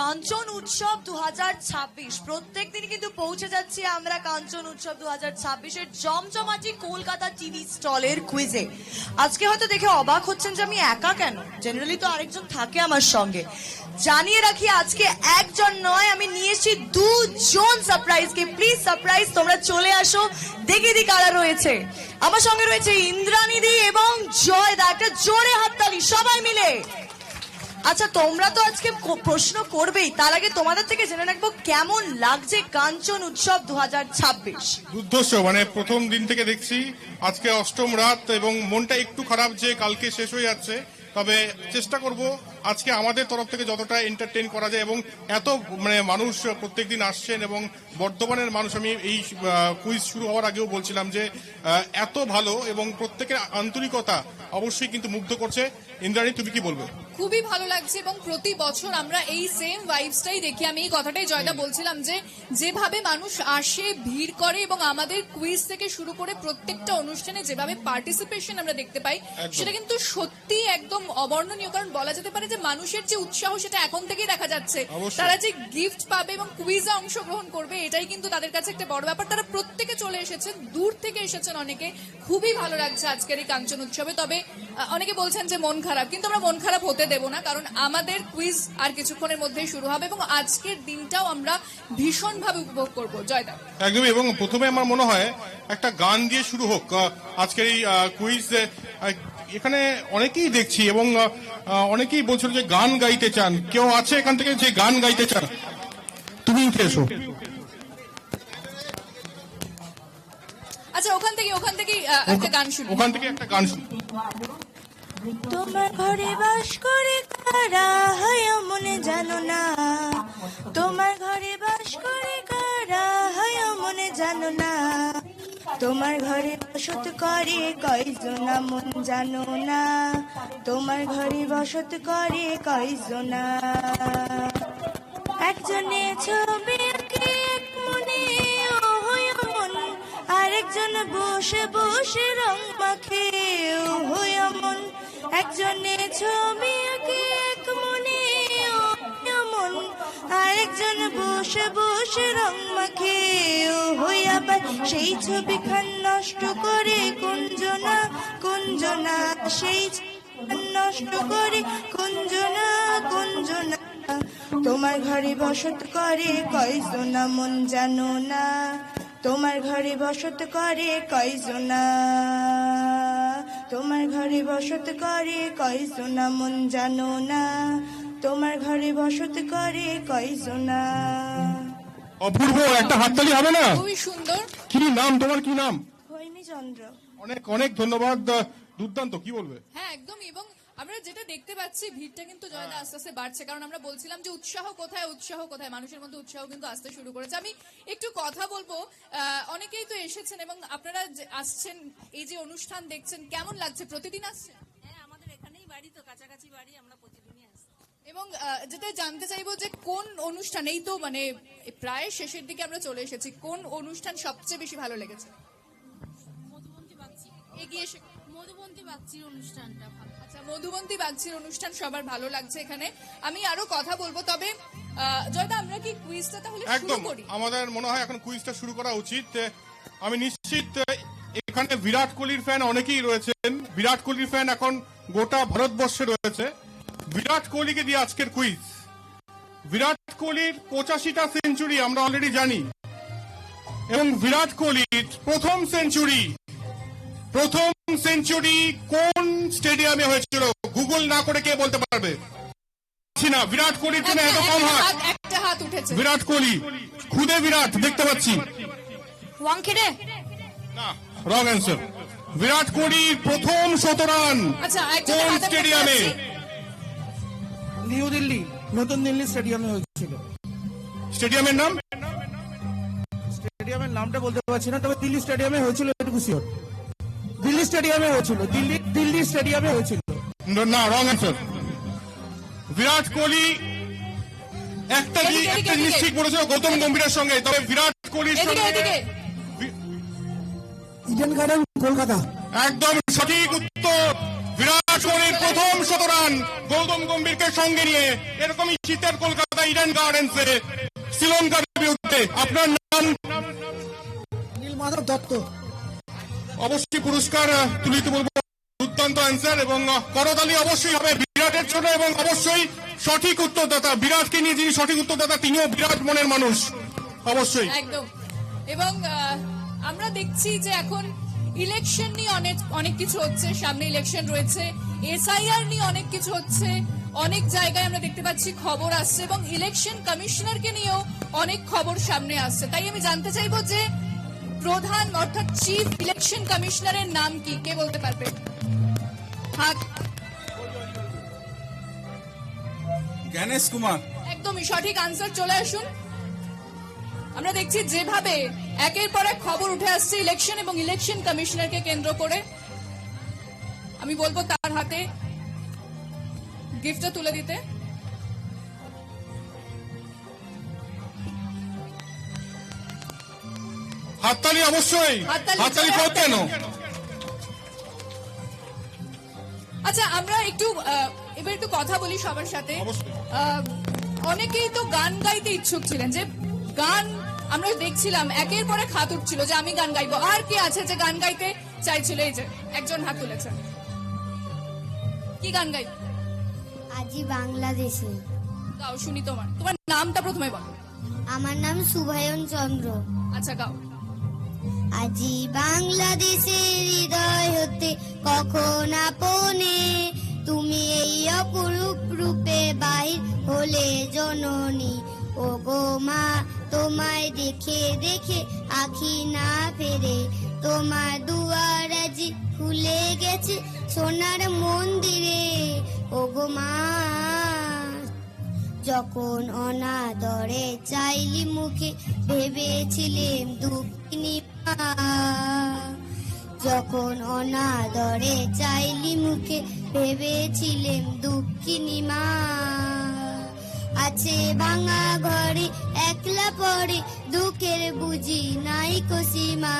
কাঞ্চন উৎসব 2026 প্রত্যেক দিন কিন্তু পৌঁছে যাচ্ছি আমরা কাঞ্চন উৎসব 2026 এর জমজমাটি কলকাতা টিভি স্টলের কুইজে। আজকে হয়তো দেখে অবাক হচ্ছেন যে আমি একা কেন, জেনারেলি তো আরেকজন থাকে আমার সঙ্গে। জানিয়ে রাখি আজকে একজন নয়, আমি নিয়ে এসেছি দুজন সারপ্রাইজকে। প্লিজ সারপ্রাইজ তোমরা চলে আসো, দেখে দি কারা রয়েছে। আমার সঙ্গে রয়েছে ইন্দ্রাণীদি এবং জয়দা। একটা জোরে হাততালি সবাই মিলে। আচ্ছা, তোমরা তো আজকে প্রশ্ন করবেই, তার আগে তোমাদের থেকে জেনে রাখবো কেমন লাগছে কাঞ্চন উৎসব 2026। দুর্ধর্ষ, মানে প্রথম দিন থেকে দেখছি আজকে অষ্টম রাত এবং মনটা একটু খারাপ যে কালকে শেষ হয়ে যাচ্ছে। তবে চেষ্টা করব আজকে আমাদের তরফ থেকে যতটা এন্টারটেইন করা যায়, এবং এত মানে মানুষ প্রত্যেকদিন আসছেন এবং বর্ধমানের মানুষ, আমি এই কুইজ শুরু হওয়ার আগেও বলছিলাম যে এত ভালো এবং প্রত্যেকের আন্তরিকতা অবশ্যই কিন্তু মুগ্ধ করছে। ইন্দ্রাণী, তুমি কি বলবে? খুবই ভালো লাগছে এবং প্রতি বছর আমরা এই সেম ভাইবসটাই দেখি। আমি এই কথাটাই জয়দা বলছিলাম যে যেভাবে মানুষ আসে, ভিড় করে এবং আমাদের কুইজ থেকে শুরু করে প্রত্যেকটা অনুষ্ঠানে যেভাবে পার্টিসিপেশন আমরা দেখতে পাই, সেটা কিন্তু সত্যি একদম অবর্ণনীয়। কারণ বলা যেতে পারে যে মানুষের যে উৎসাহ সেটা এখন থেকেই দেখা যাচ্ছে। তারা যে গিফট পাবে এবং কুইজে অংশগ্রহণ করবে, এটাই কিন্তু তাদের কাছে একটা বড় ব্যাপার। তারা প্রত্যেকে চলে এসেছেন, দূর থেকে এসেছেন অনেকে। খুবই ভালো লাগছে আজকের এই কাঞ্চন উৎসবে। তবে অনেকে বলছেন যে মন খারাপ, কিন্তু আমরা মন খারাপ হতে দেব না, কারণ আমাদের কুইজ আর কিছুক্ষণের মধ্যেই শুরু হবে এবং আজকের দিনটাও আমরা ভীষণভাবে উপভোগ করব। জয়দা, একদমই। এবং প্রথমে আমার মনে হয় একটা গান দিয়ে শুরু হোক আজকের এই কুইজ। এখানে অনেকেই দেখছি এবং অনেকেই বলছিল যে গান গাইতে চান। কেউ আছে এখান থেকে যে গান গাইতে চান? তুমি উঠে এসো। আচ্ছা, ওখান থেকে একটা গান শুরু। ওখান থেকে একটা গান শুরু। তোমার ঘরে বাস করে কারা হয় মনে জানো না, তোমার ঘরে বাস করে কারা হয় মনে জানো না, তোমার ঘরে বসত করে কয়জনা মন জানো না, তোমার ঘরে বসত করে কয়জনা। একজনে ছবি আঁকে এক মনে ও হয় মন, আরেকজন বসে বসে রং মাখে ও হয় মন। একজনে ছবি আঁকে এক মনে ও মন, আরেকজন বসে বসে রং মাখে ও হয় আবার সেই ছবিখান নষ্ট করে কুঞ্জনা কুঞ্জনা, সেই নষ্ট করে কুঞ্জনা কুঞ্জনা। তোমার ঘরে বসত করে কয়জনা মন জানো না, তোমার ঘরে বসত করে কয়জনা, তোমার ঘরে বসত করে কয়জনা মন জানো না, তোমার ঘরে বসত করে কয়জনা। অপূর্ব, একটা হাততালি হবে না? খুবই সুন্দর। কি নাম তোমার? কি নাম? হৈনী চন্দ্র। অনেক অনেক ধন্যবাদ। দুর্দান্ত, কি বলবে? হ্যাঁ, একদম। এবং আমরা যেটা দেখতে পাচ্ছি, ভিড়টা কিন্তু জয়দা আস্তে আস্তে বাড়ছে। কারণ আমরা বলছিলাম যে উৎসাহ কোথায়, উৎসাহ কোথায়, মানুষের মধ্যে উৎসাহ কিন্তু আসতে শুরু করেছে। আমি একটু কথা বলবো। অনেকেই তো এসেছেন এবং আপনারা আসছেন, এই যে অনুষ্ঠান দেখছেন, কেমন লাগছে? প্রতিদিন আসছেন? হ্যাঁ, আমাদের এখানেই বাড়ি, তো কাছাকাছি বাড়ি, আমরা প্রতিদিনই আসি। এবং যেটা জানতে চাইবো যে কোন অনুষ্ঠান, এই তো মানে প্রায় শেষের দিকে আমরা চলে এসেছি, কোন অনুষ্ঠান সবচেয়ে বেশি ভালো লেগেছে? মধুবন্তী বাগচি, এগিয়ে এসে। মধুবন্তী বাগচির অনুষ্ঠানটা ভালো। আচ্ছা, মধুবন্তী বাগচির অনুষ্ঠান সবার ভালো লাগছে এখানে। আমি আরো কথা বলবো, তবে জয়দা আমরা কি কুইজটা তাহলে শুরু একদম, করি? আমাদের মনে হয় এখন কুইজটা শুরু করা উচিত। আমি নিশ্চিত এখানে বিরাট কোহলির ফ্যান অনেকেই রয়েছেন। বিরাট কোহলির ফ্যান এখন গোটা ভারতবর্ষে রয়েছে। বিরাট কোহলিকে দিয়ে আজকের কুইজ। বিরাট কোহলির 85টা সেঞ্চুরি আমরা অলরেডি জানি, এবং বিরাট কোহলির প্রথম সেঞ্চুরি কোন স্টেডিয়ামে হয়েছিল? গুগল না করে কে বলতে পারবে? না, বিরাট কোহলির জন্য এত কম হাত। একটা হাত উঠেছে। বিরাট কোহলি, খুদে বিরাট দেখতে পাচ্ছি। ওয়াংখেড়ে না, রং অ্যান্সার। বিরাট কোহলির প্রথম 100 রান আচ্ছা, কোন স্টেডিয়ামে? নিউ দিল্লি, নতুন দিল্লি স্টেডিয়ামে হয়েছিল। স্টেডিয়ামের নাম? স্টেডিয়ামের নামটা বলতে পারছি না, তবে দিল্লি স্টেডিয়ামে হয়েছিল, এটুকু শিওর। দিল্লি স্টেডিয়ামে হয়েছিল, দিল্লি স্টেডিয়ামে হয়েছিল। না, রং অ্যান্সার। বিরাট কোহলি একটা জিনিস ঠিক বলেছিল গৌতম গম্ভীরের সঙ্গে, তবে বিরাট কোহলির সঙ্গে ইডেন গার্ডেন, কলকাতা। একদম সঠিক উত্তর। বিরাট কোহলির প্রথম 100 রান গৌতম গম্ভীরকে সঙ্গে নিয়ে। এরকমই শীতের কলকাতা কলকাতা ইডেন গার্ডেন্সে শ্রীলঙ্কার বিরুদ্ধে। আপনার নাম? নীলমাধব দত্ত। অবশ্যই পুরস্কার তুলে দিতে বলবো। দুর্দান্ত অ্যান্সার এবং করতালি অবশ্যই হবে বিরাটের জন্য, এবং অবশ্যই সঠিক উত্তরদাতা বিরাটকে নিয়ে যিনি সঠিক উত্তরদাতা তিনিও বিরাট মনের মানুষ অবশ্যই। একদম। এবং আমরা দেখছি যে এখন ইলেকশন নিয়ে অনেক কিছু হচ্ছে, সামনে ইলেকশন রয়েছে, এসআইআর নিয়ে অনেক কিছু হচ্ছে, অনেক জায়গায় আমরা দেখতে পাচ্ছি খবর আসছে, এবং ইলেকশন কমিশনারকে নিয়েও অনেক খবর সামনে আসছে। তাই আমি জানতে চাইবো যে প্রধান অর্থাৎ চিফ ইলেকশন কমিশনারের নাম কি, কে বলতে পারবে? হাত। জ্ঞানেশ কুমার। একদমই সঠিক আনসার, চলে আসুন। আমরা দেখছি যেভাবে একের পর এক খবর উঠে আসছে ইলেকশন এবং ইলেকশন কমিশনারকে কেন্দ্র করে, আমি বলবো তার হাতে গিফটটা তুলে দিতে। হাততালি অবশ্যই, হাততালি করতেন। আচ্ছা, আমরা এবার একটু কথা বলি সবার সাথে। অবশ্যই। অনেকেই তো গান গাইতে ইচ্ছুক ছিলেন, যে গান আমরা দেখছিলাম একের পর এক হাত উঠছিল যে আমি গান গাইবো। আর কি আছে যে গান গাইতে চাইছিল? এই যে একজন হাত তুলেছেন, কি গান গাইবে? আজি বাংলাদেশে। গাও শুনি। তোমার নামটা প্রথমে বলো। আমার নাম শুভায়ন চন্দ্র। আচ্ছা, গাও। আজি বাংলাদেশের হৃদয় হতে কখন আপনে তুমি এই অপরূপ রূপে বাহির হলে জননী। ও গো মা, তোমায় দেখে দেখে আখি না ফেরে, তোমার দুয়ার আজি খুলে গেছে সোনার মন্দিরে। ও গো মা, যখন অনাদরে চাইলি মুখে ভেবেছিলেম দুঃখিনী মা। যখন অনাদরে চাইলি মুখে ভেবেছিলেম দুঃখিনী মা। আছে ভাঙা ঘরে একলা পড়ে দুঃখের বুঝি নাই সীমা।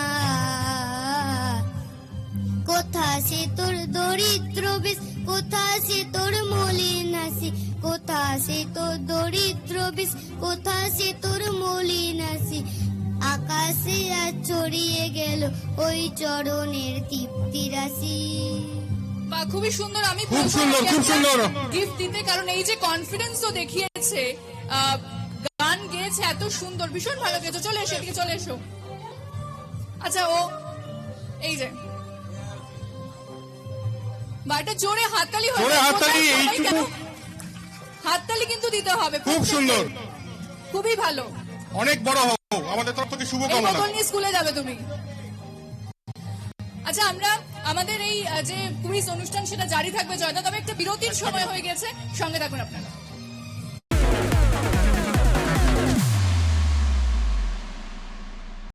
কোথা সে তোর দরিদ্র বেশ, কোথা সে তোর মলিন হাসি, কোথা সে তোর দরিদ্র বেশ, কোথা সে তোর মলিন হাসি। আকাশে আজ ছড়িয়ে গেল ওই চরণের তৃপ্তি রাশি। বা খুবই সুন্দর। আমি খুব সুন্দর, খুব সুন্দর গিফট দিতে, কারণ এই যে কনফিডেন্স তো দেখিয়েছে, গান গেয়েছে এত সুন্দর, ভীষণ ভালো গেয়েছে। চলে এসো, এদিকে চলে এসো। আচ্ছা, ও এই যে বাটা জোরে হাততালি হবে, জোরে হাততালি, সবাই এইটুকু কেন? হাততালি কিন্তু দিতে হবে। খুব সুন্দর, খুবই ভালো। অনেক বড় হও, আমাদের তরফ থেকে এই শুভকামনা। বোতল নিয়ে স্কুলে যাবে তুমি। আচ্ছা, আমরা আমাদের এই যে কুইজ অনুষ্ঠান সেটা জারি থাকবে জয়দা, তবে একটা বিরতির সময় হয়ে গেছে, সঙ্গে থাকুন আপনারা।